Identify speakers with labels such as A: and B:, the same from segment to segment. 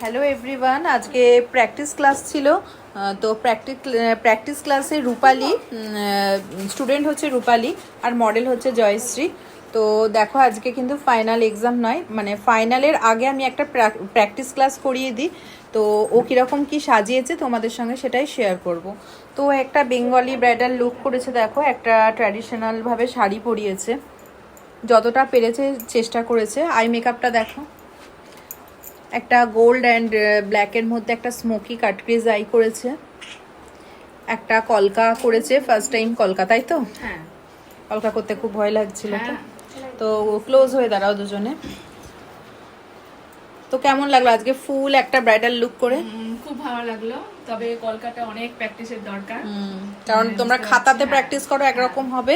A: Hello everyone, আজকে practice class ছিল। তো প্র্যাকটিস ক্লাসে রূপালী স্টুডেন্ট হচ্ছে রূপালী আর মডেল হচ্ছে জয়শ্রী। তো দেখো আজকে কিন্তু ফাইনাল এক্সাম নয়, মানে ফাইনালের আগে আমি একটা প্র্যাকটিস ক্লাস করিয়ে দিই। তো ও কীরকম কি সাজিয়েছে তোমাদের সঙ্গে সেটাই শেয়ার করব। তো একটা বেঙ্গলি ব্রাইডাল লুক করেছে, দেখো একটা ট্র্যাডিশনালভাবে শাড়ি পরিয়েছে, যতটা পেরেছে চেষ্টা করেছে। আই মেকআপটা দেখো, একটা গোল্ড অ্যান্ড ব্ল্যাকের মধ্যে একটা স্মোকি কাটক্রিজ আই করেছে, একটা কলকা করেছে, ফার্স্ট টাইম কলকাতায়। তো
B: হ্যাঁ,
A: কলকা করতে খুব ভয় লাগছিল। তো ক্লোজ হয়ে দাঁড়াও দুজনে। তো কেমন লাগলো আজকে ফুল একটা ব্রাইডাল লুক করে?
B: খুব ভালো লাগলো, তবে কলকাতা অনেক প্র্যাকটিসের দরকার।
A: কারণ তোমরা খাতাতে প্র্যাকটিস করো একরকম হবে,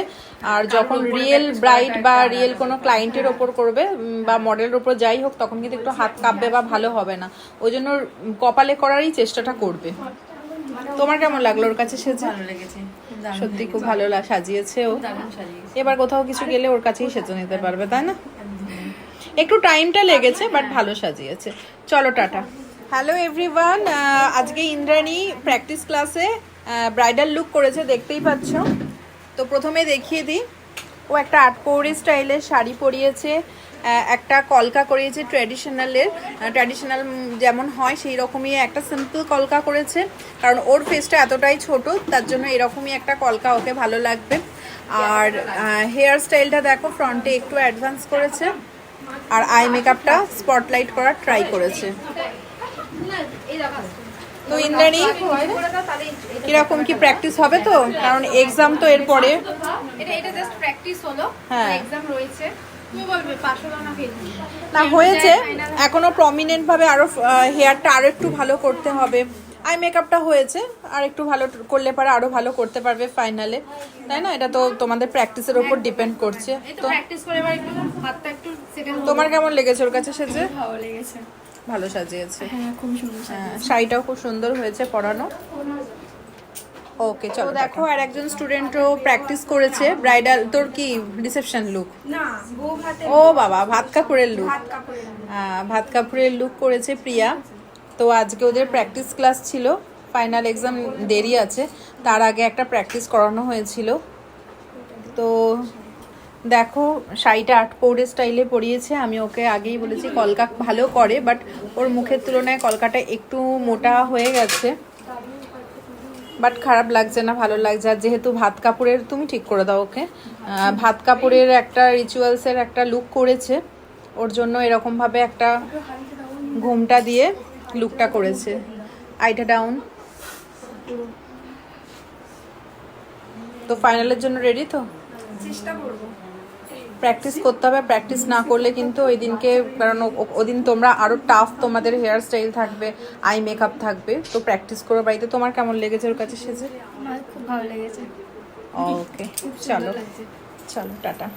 A: আর যখন রিয়েল ব্রাইড বা রিয়েল কোনো ক্লায়েন্টের ওপর করবে বা মডেলের ওপর যাই হোক, তখন কিন্তু একটু হাত কাঁপবে বা ভালো হবে না। ওই জন্য কপালে করারই চেষ্টাটা করবে। তোমার কেমন লাগলো ওর কাছে সেজে?
B: ভালো লেগেছে,
A: সত্যি খুব ভালো সাজিয়েছে ও।
B: দারুণ সাজিয়েছে।
A: এবার কোথাও কিছু গেলে ওর কাছেই সেজে নিতে পারবে, তাই না? একটু টাইমটা লেগেছে, বাট ভালো সাজিয়েছে। চলো টাটা। হ্যালো এভরিওয়ান, আজকে ইন্দ্রাণী প্র্যাকটিস ক্লাসে ব্রাইডাল লুক করেছে, দেখতেই পাচ্ছ। তো প্রথমে দেখিয়ে দিই, ও একটা আটপৌরি স্টাইলের শাড়ি পরিয়েছে, একটা কলকা করিয়েছে ট্র্যাডিশনাল যেমন হয় সেই রকমই একটা সিম্পল কলকা করেছে, কারণ ওর ফেসটা এতটাই ছোট, তার জন্য এরকমই একটা কলকা ওকে ভালো লাগবে। আর হেয়ার স্টাইলটা দেখো, ফ্রন্টে একটু অ্যাডভান্স করেছে, আর আই মেকআপটা স্পটলাইট করার ট্রাই করেছে। তো ইন্দ্রাণী, কিরকম কি প্র্যাকটিস হবে তো? কারণ এক্সাম তো এরপরে।
B: এটা জাস্ট প্র্যাকটিস হলো,
A: হ্যাঁ,
B: এক্সাম রয়েছে। তুমি বলবে পাস হলো না ফেল
A: না হয়েছে, এখনো প্রমিনেন্ট ভাবে আরো হেয়ারটা আরো একটু ভালো করতে হবে। আই মেকআপটা হয়েছে, আর একটু ভালো করলে পরে আরো ভালো করতে পারবে ফাইনালে, তাই না? এটা তো তোমাদের প্র্যাকটিসের উপর ডিপেন্ড করছে।
B: তো প্র্যাকটিস করে এবার একটু হাতটা একটু সেটেল।
A: তোমার কেমন লেগেছে ওর কাছে সেজে?
B: ভালো লেগেছে,
A: ভালো সাজিয়েছে।
B: হ্যাঁ খুব সুন্দর।
A: শাড়িটাও খুব সুন্দর হয়েছে পরানো। ওকে চলো দেখো, আর একজন স্টুডেন্টও প্র্যাকটিস করেছে ব্রাইডাল। তোর কি রিসেপশন লুক?
B: না, বউ ভাতে।
A: ও বাবা, ভাত কাপড়ের লুক। ভাত কাপড়ের লুক করেছে প্রিয়া। তো আজকে ওদের প্র্যাকটিস ক্লাস ছিল, ফাইনাল এক্সাম দেরি আছে, তার আগে একটা প্র্যাকটিস করানো হয়েছিল। তো দেখো শাড়িটা আটপৌরে স্টাইলে পরিয়েছে। আমি ওকে আগেই বলেছি কলকা ভালো করে, বাট ওর মুখের তুলনায় কলকাটা একটু মোটা হয়ে গেছে, বাট খারাপ লাগছে না, ভালো লাগছে। আর যেহেতু ভাত কাপড়ের, তুমি ঠিক করে দাও ওকে, ভাত কাপড়ের একটা রিচুয়ালসের একটা লুক করেছে, ওর জন্য এরকমভাবে একটা ঘুমটা দিয়ে লুকটা করেছে। আইটা ডাউন। তো ফাইনালের জন্য রেডি তো?
B: চেষ্টা করবো।
A: প্র্যাকটিস করতে হবে, প্র্যাকটিস না করলে কিন্তু ওই দিনকে, কারণ ওদিন তোমরা আরো টাফ, তোমাদের হেয়ার স্টাইল থাকবে, আই মেকআপ থাকবে। তো প্র্যাকটিস করো বাড়িতে। তোমার কেমন লেগেছে ওর কাছে সেজে?
B: আমার খুব ভালো লেগেছে।
A: ওকে চলো, চলো টাটা।